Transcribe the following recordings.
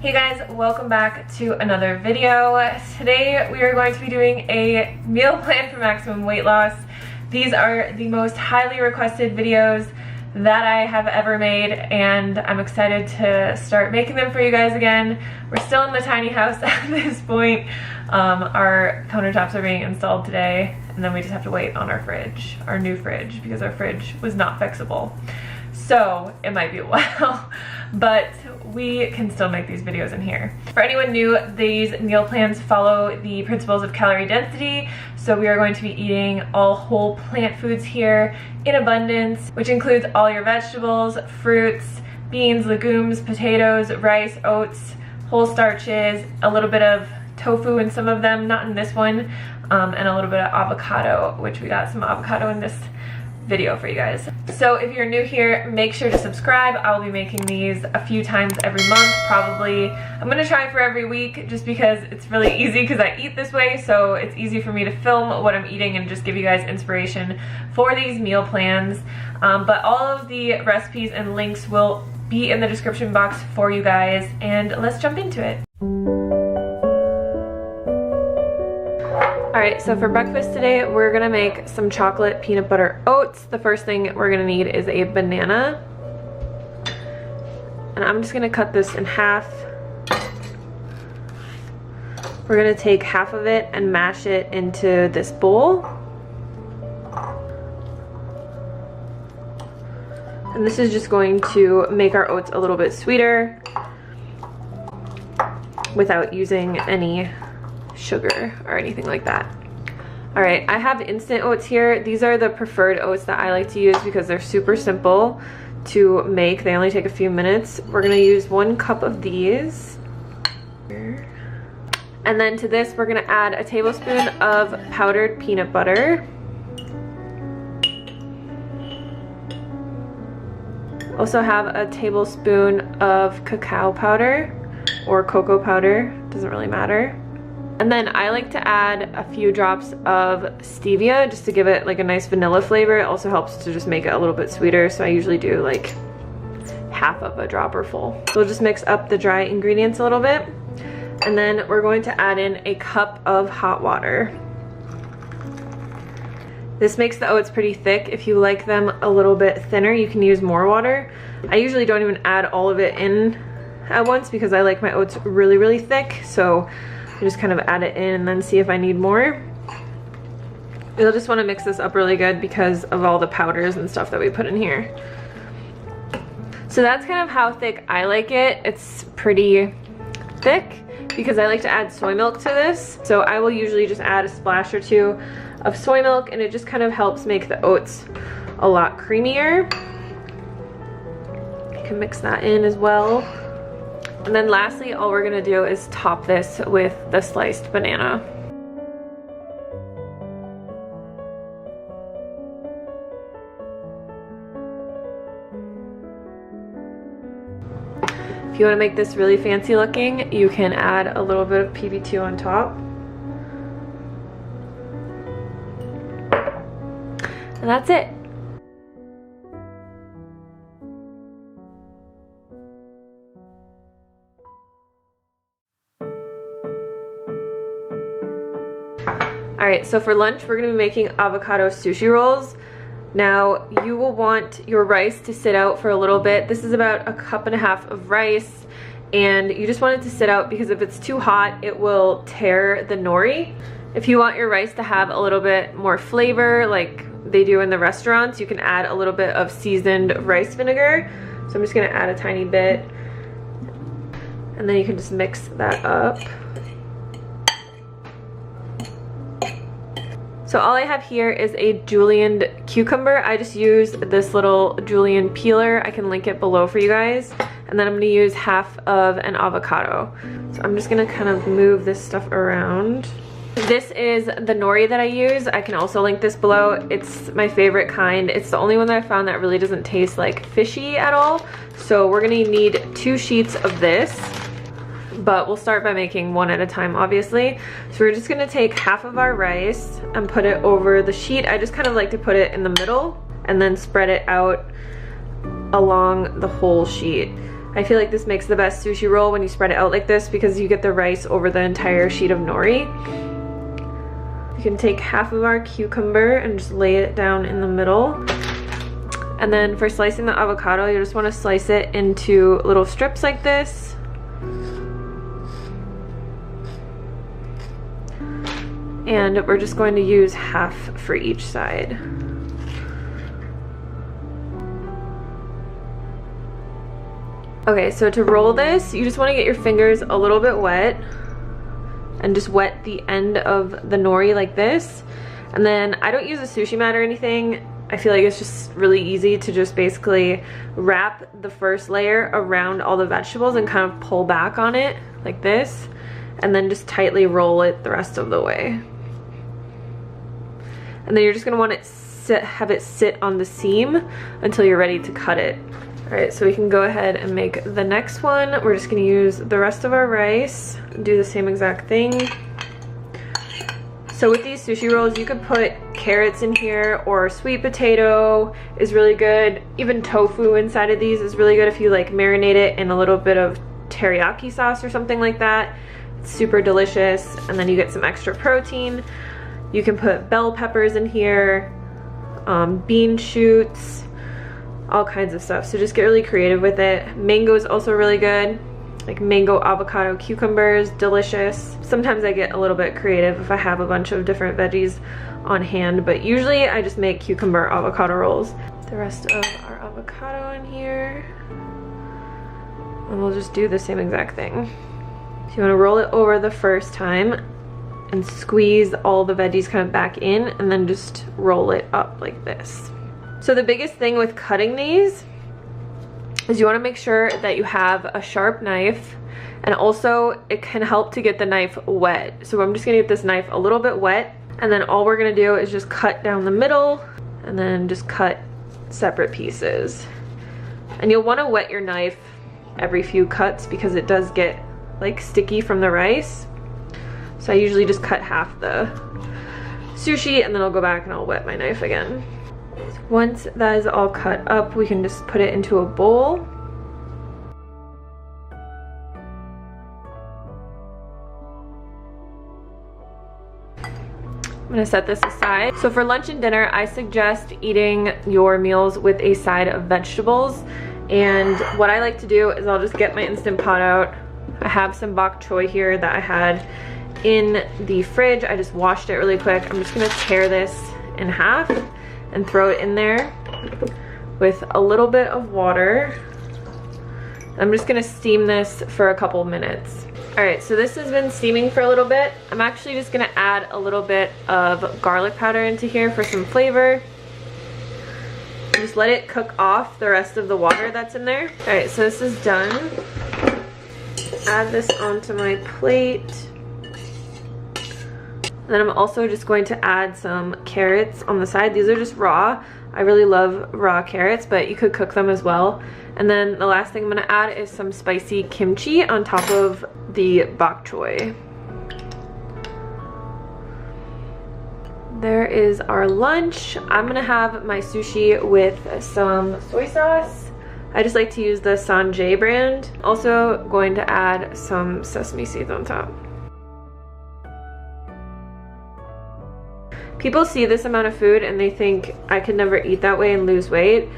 Hey guys, welcome back to another video. Today we are going to be doing a meal plan for maximum weight loss. These are the most highly requested videos that I have ever made, and I'm excited to start making them for you guys again. We're still in the tiny house at this point. Our countertops are being installed today, and then we just have to wait on our new fridge, because our fridge was not fixable. So it might be a while, but we can still make these videos in here. For anyone new, these meal plans follow the principles of calorie density. So we are going to be eating all whole plant foods here in abundance, which includes all your vegetables, fruits, beans, legumes, potatoes, rice, oats, whole starches, a little bit of tofu in some of them, not in this one, and a little bit of avocado, which we got some avocado in this video for you guys. So if you're new here, make sure to subscribe. I'll be making these a few times every month, probably. I'm gonna try for every week just because it's really easy, because I eat this way, so it's easy for me to film what I'm eating and just give you guys inspiration for these meal plans. But all of the recipes and links will be in the description box for you guys, and let's jump into it. Alright, so for breakfast today, we're gonna make some chocolate peanut butter oats. The first thing we're gonna need is a banana. And I'm just gonna cut this in half. We're gonna take half of it and mash it into this bowl. And this is just going to make our oats a little bit sweeter without using any sugar or anything like that. Alright, I have instant oats here. These are the preferred oats that I like to use because they're super simple to make. They only take a few minutes. We're gonna use 1 cup of these. And then to this, we're gonna add a tablespoon of powdered peanut butter. Also have a tablespoon of cacao powder or cocoa powder, doesn't really matter. And then I like to add a few drops of stevia just to give it like a nice vanilla flavor. It also helps to just make it a little bit sweeter, so I usually do like half of a dropper full. So we'll just mix up the dry ingredients a little bit. And then we're going to add in a cup of hot water. This makes the oats pretty thick. If you like them a little bit thinner, you can use more water. I usually don't even add all of it in at once because I like my oats really, really thick. So I just kind of add it in and then see if I need more. You'll just want to mix this up really good because of all the powders and stuff that we put in here. So that's kind of how thick I like it. It's pretty thick because I like to add soy milk to this. So I will usually just add a splash or two of soy milk, and it just kind of helps make the oats a lot creamier. You can mix that in as well. And then lastly, all we're gonna do is top this with the sliced banana. If you wanna make this really fancy looking, you can add a little bit of PB2 on top. And that's it. Alright, so for lunch we're going to be making avocado sushi rolls. Now you will want your rice to sit out for a little bit. This is about 1.5 cups of rice, and you just want it to sit out because if it's too hot it will tear the nori. If you want your rice to have a little bit more flavor like they do in the restaurants, you can add a little bit of seasoned rice vinegar. So I'm just going to add a tiny bit, and then you can just mix that up. So all I have here is a julienned cucumber. I just used this little julienne peeler. I can link it below for you guys. And then I'm gonna use half of an avocado. So I'm just gonna kind of move this stuff around. This is the nori that I use. I can also link this below. It's my favorite kind. It's the only one that I found that really doesn't taste like fishy at all. So we're gonna need 2 sheets of this. But we'll start by making one at a time, obviously. So we're just gonna take half of our rice and put it over the sheet. I just kind of like to put it in the middle and then spread it out along the whole sheet. I feel like this makes the best sushi roll when you spread it out like this because you get the rice over the entire sheet of nori. You can take half of our cucumber and just lay it down in the middle. And then for slicing the avocado, you just want to slice it into little strips like this. And we're just going to use half for each side. Okay, so to roll this, you just want to get your fingers a little bit wet and just wet the end of the nori like this. And then I don't use a sushi mat or anything. I feel like it's just really easy to just basically wrap the first layer around all the vegetables and kind of pull back on it like this, and then just tightly roll it the rest of the way. And then you're just gonna want it have it sit on the seam until you're ready to cut it. All right, so we can go ahead and make the next one. We're just gonna use the rest of our rice, do the same exact thing. So with these sushi rolls, you could put carrots in here, or sweet potato is really good. Even tofu inside of these is really good if you like marinate it in a little bit of teriyaki sauce or something like that. It's super delicious, and then you get some extra protein. You can put bell peppers in here, bean shoots, all kinds of stuff. So just get really creative with it. Mango is also really good, like mango, avocado, cucumbers, delicious. Sometimes I get a little bit creative if I have a bunch of different veggies on hand, but usually I just make cucumber avocado rolls. The rest of our avocado in here, and we'll just do the same exact thing. So you want to roll it over the first time and squeeze all the veggies kind of back in, and then just roll it up like this. So the biggest thing with cutting these is you want to make sure that you have a sharp knife, and also it can help to get the knife wet. So I'm just gonna get this knife a little bit wet, and then all we're gonna do is just cut down the middle and then just cut separate pieces. And you'll want to wet your knife every few cuts because it does get like sticky from the rice. So I usually just cut half the sushi, and then I'll go back and I'll wet my knife again. Once that is all cut up, we can just put it into a bowl. I'm gonna set this aside. So for lunch and dinner, I suggest eating your meals with a side of vegetables. And what I like to do is I'll just get my Instant Pot out. I have some bok choy here that I had in the fridge. I just washed it really quick. I'm just gonna tear this in half and throw it in there with a little bit of water. I'm just gonna steam this for a couple minutes. All right, so this has been steaming for a little bit. I'm actually just gonna add a little bit of garlic powder into here for some flavor. Just let it cook off the rest of the water that's in there. All right, so this is done. Add this onto my plate. And then I'm also just going to add some carrots on the side. These are just raw. I really love raw carrots, but you could cook them as well. And then the last thing I'm gonna add is some spicy kimchi on top of the bok choy. There is our lunch. I'm gonna have my sushi with some soy sauce. I just like to use the Sanjay brand. Also going to add some sesame seeds on top. People see this amount of food and they think I could never eat that way and lose weight,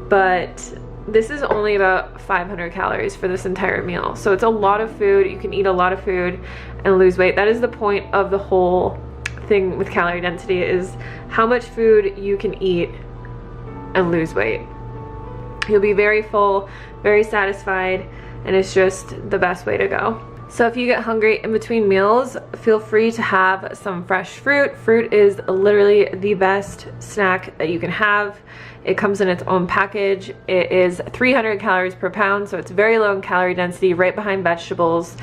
but this is only about 500 calories for this entire meal. So it's a lot of food. You can eat a lot of food and lose weight. That is the point of the whole thing with calorie density, is how much food you can eat and lose weight. You'll be very full, very satisfied, and it's just the best way to go. So if you get hungry in between meals, feel free to have some fresh fruit. Fruit is literally the best snack that you can have. It comes in its own package. It is 300 calories per pound, so it's very low in calorie density, right behind vegetables.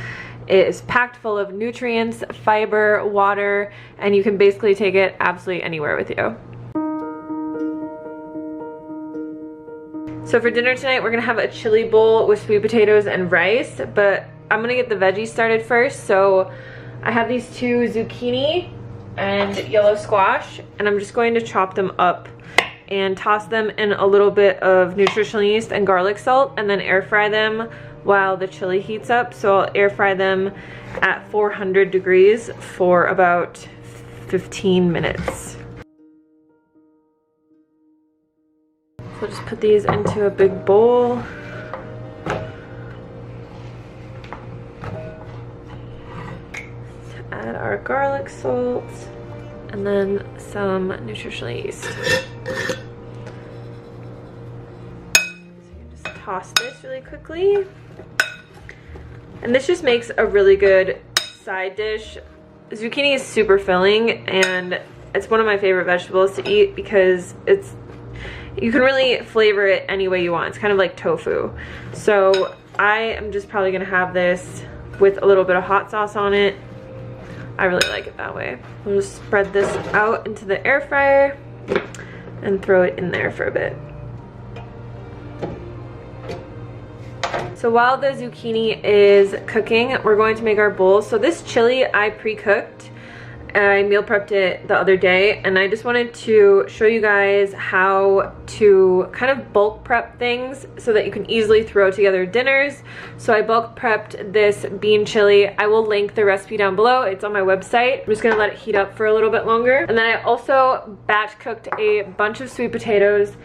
It is packed full of nutrients, fiber, water, and you can basically take it absolutely anywhere with you. So for dinner tonight, we're gonna have a chili bowl with sweet potatoes and rice, but I'm gonna get the veggies started first. So I have these two zucchini and yellow squash, and I'm just going to chop them up and toss them in a little bit of nutritional yeast and garlic salt, and then air fry them while the chili heats up. So I'll air fry them at 400 degrees for about 15 minutes. So just put these into a big bowl. Add our garlic salt and then some nutritional yeast. So you just toss this really quickly. And this just makes a really good side dish. Zucchini is super filling, and it's one of my favorite vegetables to eat because you can really flavor it any way you want. It's kind of like tofu. So I am just probably gonna have this with a little bit of hot sauce on it. I really like it that way. We'll just spread this out into the air fryer and throw it in there for a bit. So while the zucchini is cooking, we're going to make our bowls. So this chili I pre-cooked. I meal prepped it the other day, and I just wanted to show you guys how to kind of bulk prep things so that you can easily throw together dinners. So I bulk prepped this bean chili. I will link the recipe down below. It's on my website. I'm just gonna let it heat up for a little bit longer. And then I also batch cooked a bunch of sweet potatoes,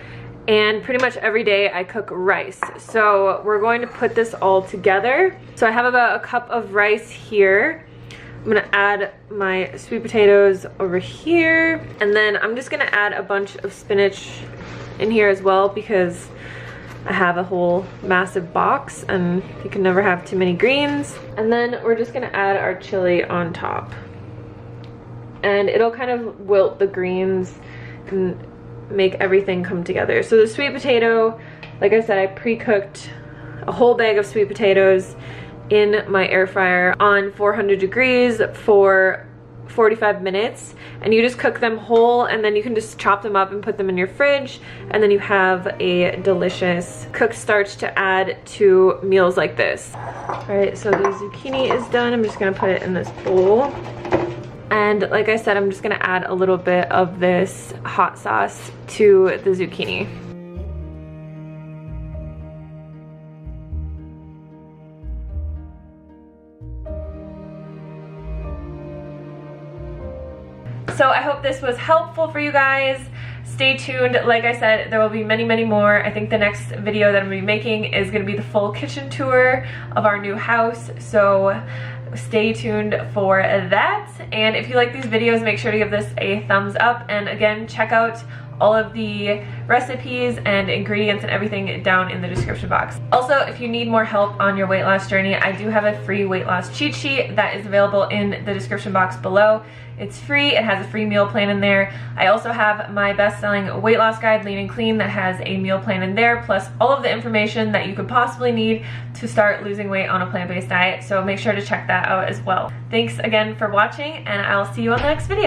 and pretty much every day I cook rice. So we're going to put this all together. So I have about a cup of rice here. I'm gonna add my sweet potatoes over here, and then I'm just gonna add a bunch of spinach in here as well because I have a whole massive box and you can never have too many greens. And then we're just gonna add our chili on top, and it'll kind of wilt the greens and make everything come together. So the sweet potato, like I said, I pre-cooked a whole bag of sweet potatoes in my air fryer on 400 degrees for 45 minutes, and you just cook them whole, and then you can just chop them up and put them in your fridge, and then you have a delicious cooked starch to add to meals like this. All right, so the zucchini is done. I'm just gonna put it in this bowl, and like I said, I'm just gonna add a little bit of this hot sauce to the zucchini. So I hope this was helpful for you guys. Stay tuned. Like I said, there will be many, many more. I think the next video that I'm gonna be making is gonna be the full kitchen tour of our new house. So stay tuned for that. And if you like these videos, make sure to give this a thumbs up. And again, check out all of the recipes and ingredients and everything down in the description box. Also, if you need more help on your weight loss journey, I do have a free weight loss cheat sheet that is available in the description box below. It's free. It has a free meal plan in there. I also have my best-selling weight loss guide, Lean and Clean, that has a meal plan in there, plus all of the information that you could possibly need to start losing weight on a plant-based diet. So make sure to check that out as well. Thanks again for watching, and I'll see you on the next video.